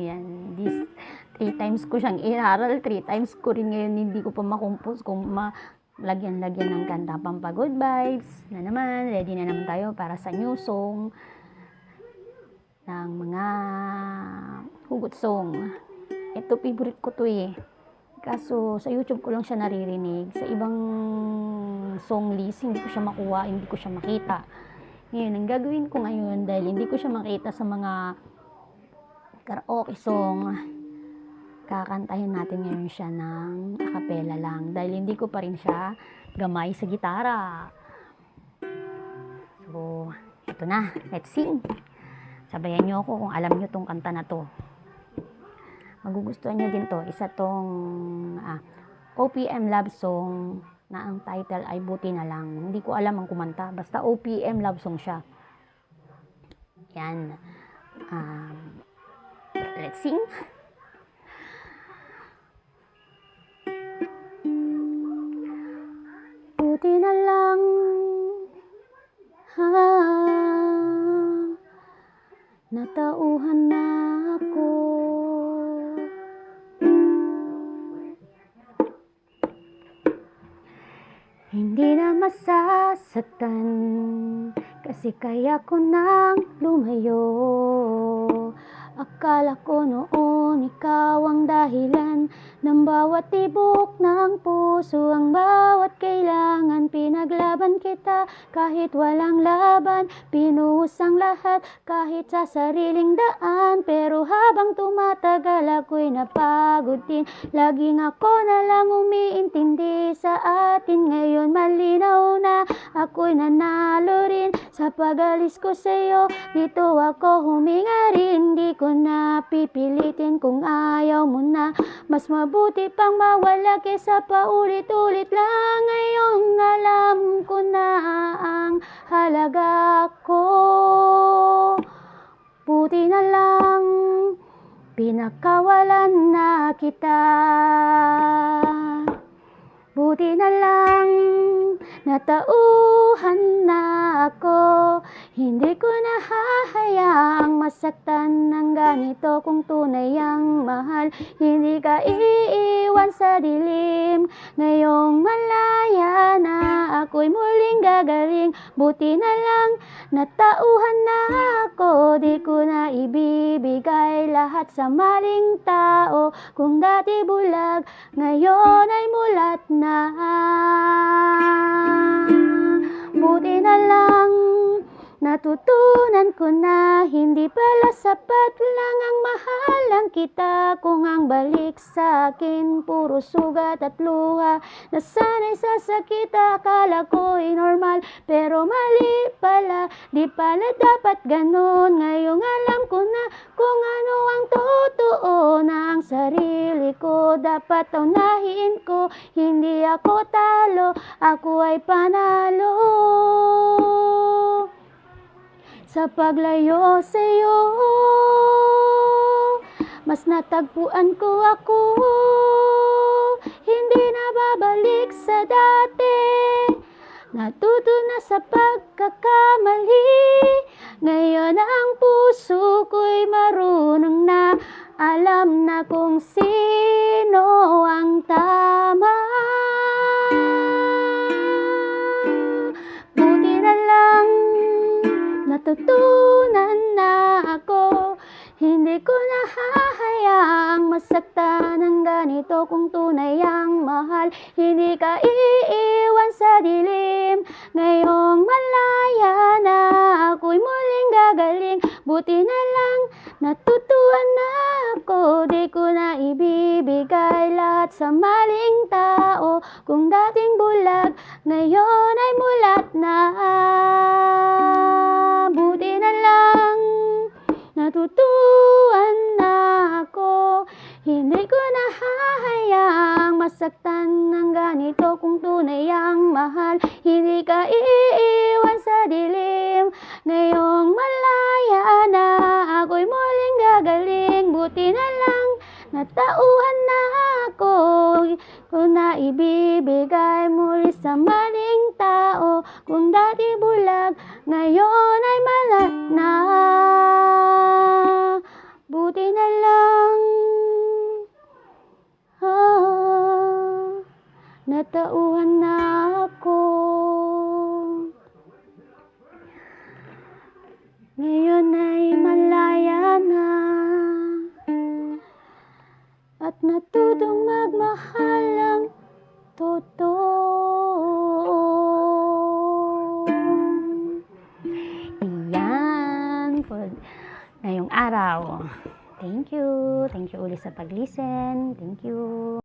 Yan, 3 times ko siyang inaral, 3 times ko rin ngayon hindi ko pa makumpos kung lagyan-lagyan ng kanta Pampagod Vibes na naman. Ready na naman tayo para sa new song ng mga hugot song. Ito, favorite ko to eh. Kaso sa YouTube ko lang siya naririnig. Sa ibang song list, hindi ko siya makuha, hindi ko siya makita. Ngayon, ang gagawin ko ngayon, dahil hindi ko siya makita sa mga karaoke song, kakantahin natin ngayon siya ng acapella lang. Dahil hindi ko pa rin siya gamay sa gitara. So, ito na. Let's sing. Sabayan nyo ako kung alam nyo tong kanta na to. Magugustuhan nyo din to. Isa tong OPM love song na ang title ay Buti na Lang. Hindi ko alam ang kumanta. Basta OPM love song siya. Yan. Let's sing. Buti na lang natauhan na ako. Hindi na masasaktan kasi kaya ko nang lumayo. Akala ko noon ikaw ang dahilan ng bawat tibok ng puso, ang bawat kailangan. Pinaglaban kita kahit walang laban, pinuhos ang lahat kahit sa sariling daan. Pero habang tumatagal ako'y napagod din, laging ako na lang umiintindi sa atin. Ngayon malinaw na ako'y nanalo rin sa pag-alis ko sa'yo. Dito ako huminga rin, di ko na pipilitin kung ayaw mo na. Mas mabuti pang mawala kesa paulit-ulit lang. Ngayong alam ko na ang halaga ko. Buti na lang pinakawalan na kita. Buti na lang natauhan na ako. Hindi ko na hahayaang masaktan ng ganito kung tunay ang mahal. Hindi ka iiwan sa dilim. Ngayong malaya na ako'y muling gagaling. Buti na lang natauhan na ako. Di ko na ibibigay lahat sa maling tao. Kung dati bulag, ngayon ay mulat na. Buti na lang natutunan ko na hindi pala sapat lang ang mahalang kita. Kung ang balik sa akin puro sugat at luha, nasanay sa sakit, akala ko'y normal. Pero mali pala, di pala dapat ganun. Ngayong alam ko na kung ano ang totoo, na ang sarili ko dapat unahin ko. Hindi ako talo, ako ay panalo. Sa paglayo sa'yo, mas natagpuan ko ako. Hindi na babalik sa dati. Natuto na sa pagkakamali. Ngayon ang puso ko'y marunong na. Alam na kung sino ang tama. Buti na lang natutunan na ako. Hindi ko na hahayaang masaktan ng ganito kung tunay ang mahal. Hindi ka iiwan sa dilim. Ngayong malaya na ako'y muling gagaling. Buti na lang natutuhan na ako. Di ko na ibibigay lahat sa maling tao. Kung dating bulag, ngayon ay mulat na. Buti na lang natutuhan na ako. Hindi ko na hahayaang masaktan ng ganito kung tunay ang mahal. Hindi ka iiwan sa dilim. Ngayong malaya na ako'y muling gagaling. Buti na lang natauhan na ako. Kung na ibibigay muli sa maling tao. Kung dati bulag, ngayon ay malat na. Buti na lang natauhan na ako. Ngayon ay malaya na at natutong magmahal ng totoo. Iyan po ngayong araw. Thank you. Thank you ulit sa pag-listen. Thank you.